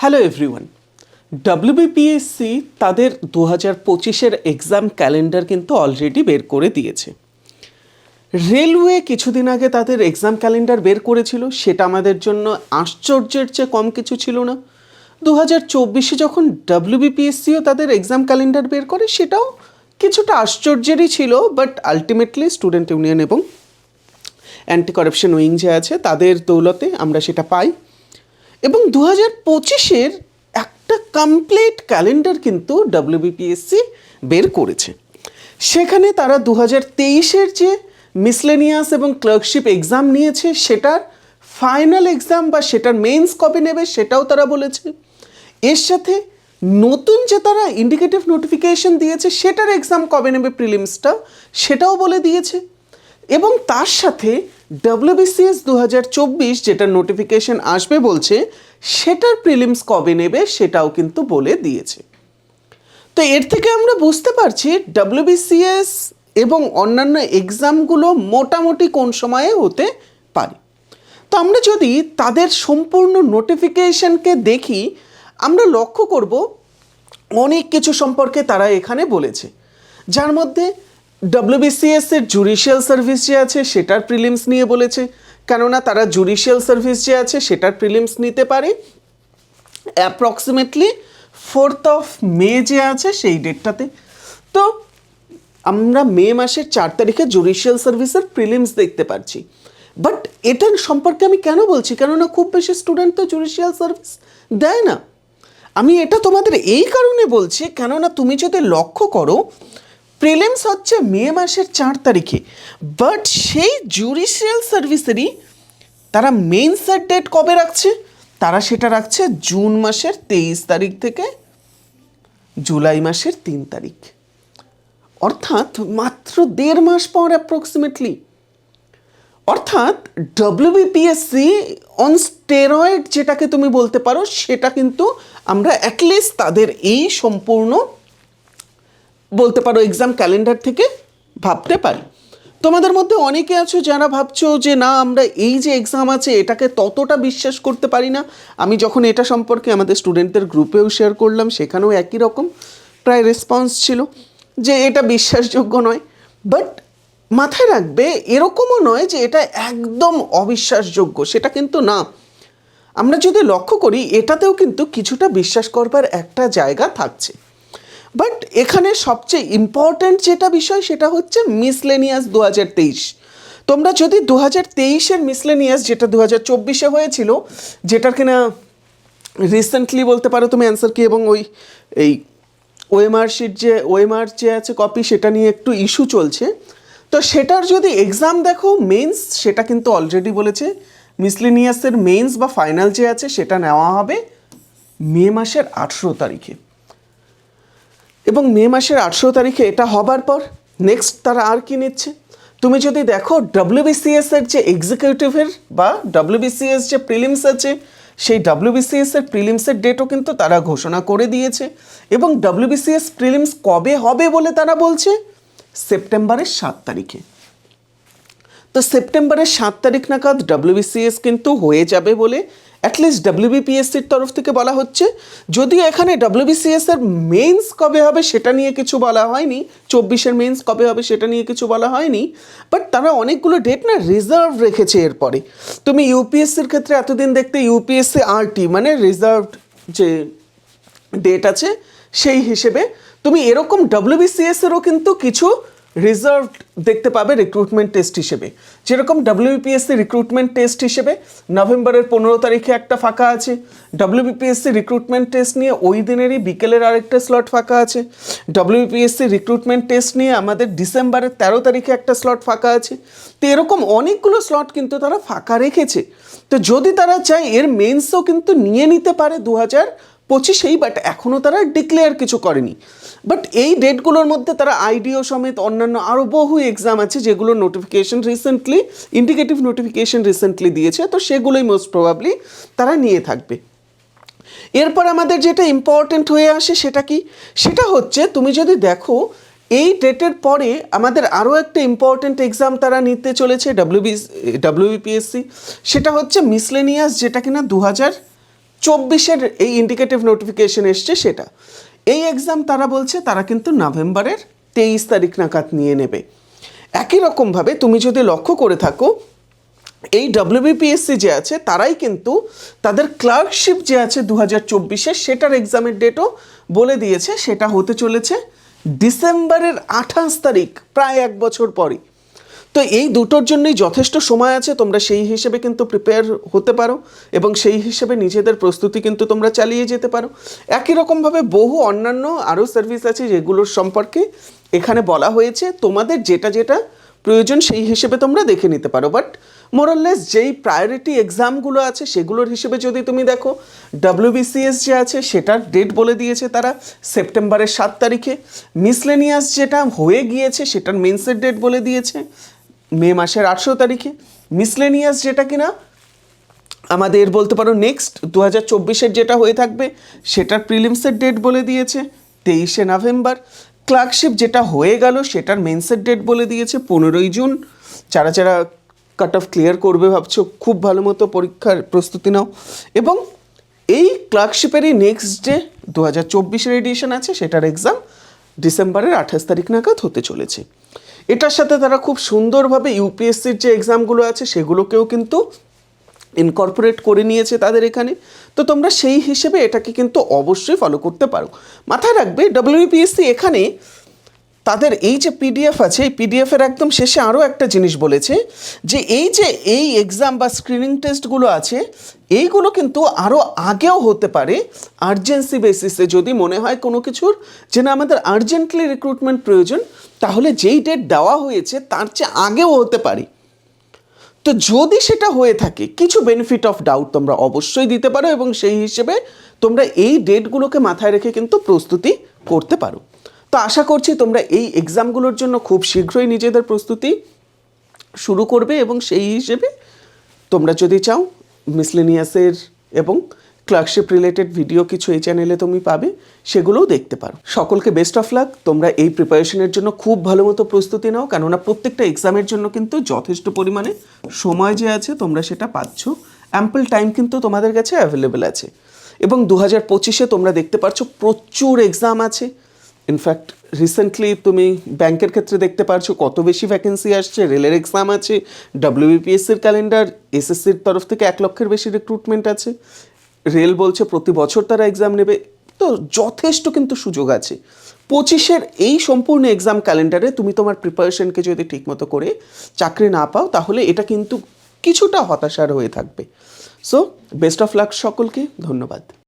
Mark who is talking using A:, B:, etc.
A: Hello everyone, WBPSC তাদের 2025-এর exam calendar কিন্তু already বের করে দিয়েছে। রেলওয়ে কিছুদিন আগে তাদের এক্সাম ক্যালেন্ডার বের করেছিল, সেটা আমাদের জন্য আশ্চর্যের চেয়ে কম কিছু ছিল না। 2024-এ যখন ডব্লিউবিপিএসসিও তাদের এক্সাম ক্যালেন্ডার বের করে, সেটাও কিছুটা আশ্চর্যেরই ছিল, বাট আলটিমেটলি স্টুডেন্ট ইউনিয়ন এবং অ্যান্টি কারাপশন উইং যে আছে তাদের দৌলতে আমরা সেটা পাই। এবং 2025-এর একটা কমপ্লিট ক্যালেন্ডার কিন্তু ডব্লিউবিপিএসসি বের করেছে। সেখানে তারা 2023-এর যে মিসলেনিয়াস এবং ক্লার্কশিপ এক্সাম নিয়েছে সেটার ফাইনাল এক্সাম বা সেটার মেন্স কবে নেবে সেটাও তারা বলেছে। এর সাথে নতুন যে তারা ইন্ডিকেটিভ নোটিফিকেশন দিয়েছে সেটার এক্সাম কবে নেবে প্রিলিমসটা সেটাও বলে দিয়েছে। এবং তার সাথে ডব্লিউবিসিএস 2024 যেটা নোটিফিকেশন আসবে বলছে সেটার প্রিলিমস কবে নেবে সেটাও কিন্তু বলে দিয়েছে। তো এর থেকে আমরা বুঝতে পারছি ডব্লিউবিসিএস এবং অন্যান্য এক্সামগুলো মোটামুটি কোন সময়ে হতে পারে। তো আমরা যদি তাদের সম্পূর্ণ নোটিফিকেশনকে দেখি, আমরা লক্ষ্য করব অনেক কিছু সম্পর্কে তারা এখানে বলেছে, যার মধ্যে ডব্লিউবিসিএস-এর জুডিশিয়াল সার্ভিস যে আছে সেটার প্রিলিমস নিয়ে বলেছে, কেননা তারা জুডিশিয়াল সার্ভিস যে আছে সেটার প্রিলিমস নিতে পারে অ্যাপ্রক্সিমেটলি 4th মে যে আছে সেই ডেটটাতে। তো আমরা মে মাসের 4 তারিখে জুডিশিয়াল সার্ভিসের প্রিলিমস দেখতে পাচ্ছি। বাট এটার সম্পর্কে আমি কেন বলছি, কেননা খুব বেশি স্টুডেন্ট তো জুডিশিয়াল সার্ভিস দেয় না। আমি এটা তোমাদের এই কারণে বলছি, কেননা তুমি যদি লক্ষ্য করো প্রিলিমস হচ্ছে মে মাসের 4 তারিখে, বাট সেই জুডিশিয়াল সার্ভিসেরই তারা মেইনসের ডেট কবে রাখছে, তারা সেটা রাখছে জুন মাসের 23 তারিখ থেকে জুলাই মাসের 3 তারিখ, অর্থাৎ মাত্র 1.5 মাস পর অ্যাপ্রক্সিমেটলি। অর্থাৎ ডব্লিউবিপিএসসি অন স্টেরয়েড যেটাকে তুমি বলতে পারো, সেটা কিন্তু আমরা অ্যাটলিস্ট তাদের এই সম্পূর্ণ বলতে পারো এক্সাম ক্যালেন্ডার থেকে ভাবতে পারি। তোমাদের মধ্যে অনেকে আছো যারা ভাবছো যে না, আমরা এই যে এক্সাম আছে এটাকে ততটা বিশ্বাস করতে পারি না। আমি যখন এটা সম্পর্কে আমাদের স্টুডেন্টদের গ্রুপেও শেয়ার করলাম, সেখানেও একই রকম প্রায় রেসপন্স ছিল যে এটা বিশ্বাসযোগ্য নয়। বাট মাথায় রাখবে, এরকমও নয় যে এটা একদম অবিশ্বাসযোগ্য, সেটা কিন্তু না। আমরা যদি লক্ষ্য করি এটাতেও কিন্তু কিছুটা বিশ্বাস করবার একটা জায়গা থাকছে। বাট এখানে সবচেয়ে ইম্পর্ট্যান্ট যেটা বিষয় সেটা হচ্ছে মিসলেনিয়াস 2023। তোমরা যদি 2023-এর মিসলেনিয়াস যেটা 2024-এ হয়েছিল, যেটার কিনা রিসেন্টলি বলতে পারো তুমি অ্যান্সার কি এবং এই ওএমআর শিট যে ওএমআর যে আছে কপি, সেটা নিয়ে একটু ইস্যু চলছে। তো সেটার যদি এক্সাম দেখো মেন্স, সেটা কিন্তু অলরেডি বলেছে মিসলেনিয়াসের মেন্স বা ফাইনাল যে আছে সেটা নেওয়া হবে মে মাসের 18 তারিখে। এবং মে মাসের 18 তারিখে এটা হবার পর নেক্সট তারা আর কি নিচ্ছে, তুমি যদি দেখো ডব্লিউবিসিএস-এর যে এক্সিকিউটিভের বা ডব্লিউবিসিএস যে প্রিলিমস আছে, সেই ডব্লিউবিসিএস-এর প্রিলিমসের ডেটও কিন্তু তারা ঘোষণা করে দিয়েছে। এবং ডব্লিউবিসিএস প্রিলিমস কবে হবে বলে তারা বলছে সেপ্টেম্বরের 7 তারিখে। তো সেপ্টেম্বরের 7 তারিখ নাগাদ ডব্লিউবিসিএস কিন্তু হয়ে যাবে বলে অ্যাটলিস্ট ডব্লিউবিপিএসসির তরফ থেকে বলা হচ্ছে। যদিও এখানে ডব্লিউবিসিএস-এর মেন্স কবে হবে সেটা নিয়ে কিছু বলা হয়নি, 24-এর মেন্স কবে হবে সেটা নিয়ে কিছু বলা হয়নি, বাট তারা অনেকগুলো ডেট না রিজার্ভ রেখেছে। এরপরে তুমি ইউপিএসসির ক্ষেত্রে এতদিন দেখতে ইউপিএসসি আরটি মানে রিজার্ভড যে ডেট আছে সেই হিসেবে, তুমি এরকম ডব্লিউবিসিএস-এরও কিন্তু কিছু রিজার্ভড দেখতে পাবে রিক্রুটমেন্ট টেস্ট হিসেবে। যেরকম ডব্লিউবিপিএসসি রিক্রুটমেন্ট টেস্ট হিসেবে নভেম্বরের 15 তারিখে একটা ফাঁকা আছে, ডব্লিউবিপিএসসি রিক্রুটমেন্ট টেস্ট নিয়ে ওই দিনেরই বিকেলের আরেকটা স্লট ফাঁকা আছে, ডব্লিউবিপিএসসি রিক্রুটমেন্ট টেস্ট নিয়ে আমাদের ডিসেম্বরের 13 তারিখে একটা স্লট ফাঁকা আছে। তো এরকম অনেকগুলো স্লট কিন্তু তারা ফাঁকা রেখেছে। তো যদি তারা চায় এর মেন্সও কিন্তু নিয়ে নিতে পারে 2025-এই, বাট এখনও তারা ডিক্লেয়ার কিছু করেনি। বাট এই ডেটগুলোর মধ্যে তারা আইডিও সমেত অন্যান্য আরও বহু এক্সাম আছে যেগুলোর notification recently indicative notification recently দিয়েছে, তো সেগুলোই মোস্ট প্রবাবলি তারা নিয়ে থাকবে। এরপর আমাদের যেটা ইম্পর্টেন্ট হয়ে আসে সেটা কি, সেটা হচ্ছে তুমি যদি দেখো এই ডেটের পরে আমাদের আরও একটা ইম্পর্টেন্ট এক্সাম তারা নিতে চলেছে ডব্লিউবিপিএসসি, সেটা হচ্ছে মিসলেনিয়াস, যেটা কিনা 24-এর এই ইন্ডিকেটিভ নোটিফিকেশন এসছে সেটা। এই এক্সাম তারা বলছে তারা কিন্তু নভেম্বরের 23 তারিখ নাগাদ নিয়ে নেবে। একই রকমভাবে তুমি যদি লক্ষ্য করে থাকো, এই WBPSC যে আছে তারাই কিন্তু তাদের ক্লার্কশিপ যে আছে 2024-এর সেটার এক্সামের ডেটও বলে দিয়েছে, সেটা হতে চলেছে ডিসেম্বরের 28 তারিখ, প্রায় 1 বছর পরই। তো এই দুটোর জন্যই যথেষ্ট সময় আছে, তোমরা সেই হিসেবে কিন্তু প্রিপেয়ার হতে পারো এবং সেই হিসেবে নিজেদের প্রস্তুতি কিন্তু তোমরা চালিয়ে যেতে পারো। একই রকমভাবে বহু অন্যান্য আরও সার্ভিস আছে যেগুলোর সম্পর্কে এখানে বলা হয়েছে, তোমাদের যেটা যেটা প্রয়োজন সেই হিসেবে তোমরা দেখে নিতে পারো। বাট মোরাললেস যেই প্রায়োরিটি এক্সামগুলো আছে সেগুলোর হিসেবে যদি তুমি দেখো, WBCS যে আছে সেটার ডেট বলে দিয়েছে তারা সেপ্টেম্বরের 7 তারিখে। মিসলেনিয়াস যেটা হয়ে গিয়েছে সেটার মেন্সের ডেট বলে দিয়েছে মে মাসের 18 তারিখে। মিসলেনিয়াস যেটা কিনা আমাদের বলতে পারো নেক্সট 2024-এর যেটা হয়ে থাকবে সেটার প্রিলিমসের ডেট বলে দিয়েছে 23শে নভেম্বর। ক্লার্কশিপ যেটা হয়ে গেল সেটার মেন্সের ডেট বলে দিয়েছে 15ই জুন। যারা যারা কাট অফ ক্লিয়ার করবে ভাবছো, খুব ভালো মতো পরীক্ষার প্রস্তুতি নাও। এবং এই ক্লার্কশিপেরই নেক্সট ডে 2024-এর এডিশন আছে, সেটার এক্সাম ডিসেম্বরের 28 তারিখ নাগাদ হতে চলেছে। এটার সাথে তারা খুব সুন্দরভাবে ইউপিএসসির যে এক্সামগুলো আছে সেগুলোকেও কিন্তু ইনকর্পোরেট করে নিয়েছে তাদের এখানে। তো তোমরা সেই হিসেবে এটাকে কিন্তু অবশ্যই ফলো করতে পারো। মাথায় রাখবে WBPSC এখানে তাদের এই যে পিডিএফ আছে, এই পিডিএফের একদম শেষে আরও একটা জিনিস বলেছে যে এই এক্সাম বা স্ক্রিনিং টেস্টগুলো আছে এইগুলো কিন্তু আরও আগেও হতে পারে আর্জেন্সি বেসিসে। যদি মনে হয় কোনো কিছুর যে না আমাদের আর্জেন্টলি রিক্রুটমেন্ট প্রয়োজন, তাহলে যেই ডেট দেওয়া হয়েছে তার চেয়ে আগেও হতে পারে। তো যদি সেটা হয়ে থাকে, কিছু বেনিফিট অফ ডাউট তোমরা অবশ্যই দিতে পারো এবং সেই হিসেবে তোমরা এই ডেটগুলোকে মাথায় রেখে কিন্তু প্রস্তুতি করতে পারো। তো আশা করছি তোমরা এই এক্সামগুলোর জন্য খুব শীঘ্রই নিজেদের প্রস্তুতি শুরু করবে এবং সেই হিসেবে তোমরা যদি চাও মিসলেনিয়াসের এবং ক্লার্কশিপ রিলেটেড ভিডিও কিছু এই চ্যানেলে তুমি পাবে, সেগুলোও দেখতে পারো। সকলকে বেস্ট অফ লাক। তোমরা এই প্রিপারেশনের জন্য খুব ভালো মতো প্রস্তুতি নাও, কেননা প্রত্যেকটা এক্সামের জন্য কিন্তু যথেষ্ট পরিমাণে সময় যে আছে তোমরা সেটা পাচ্ছ, অ্যাম্পল টাইম কিন্তু তোমাদের কাছে অ্যাভেলেবেল আছে। এবং 2025-এ তোমরা দেখতে পাচ্ছ প্রচুর এক্সাম আছে। ইনফ্যাক্ট রিসেন্টলি তুমি ব্যাংকের ক্ষেত্রে দেখতে পাচ্ছ কত বেশি ভ্যাকেন্সি আসছে, রেলের এক্সাম আছে, WBPSCর ক্যালেন্ডার, SSCর তরফ থেকে 1 লক্ষের বেশি রিক্রুটমেন্ট আছে। রেল বলছে প্রতি বছর তারা এক্সাম নেবে। তো যথেষ্ট কিন্তু সুযোগ আছে। 25-এর এই সম্পূর্ণ এক্সাম ক্যালেন্ডারে তুমি তোমার প্রিপারেশনকে যদি ঠিকমতো করে চাকরি না পাও, তাহলে এটা কিন্তু কিছুটা হতাশার হয়ে থাকবে। সো বেস্ট অফ লাক সকলকে, ধন্যবাদ।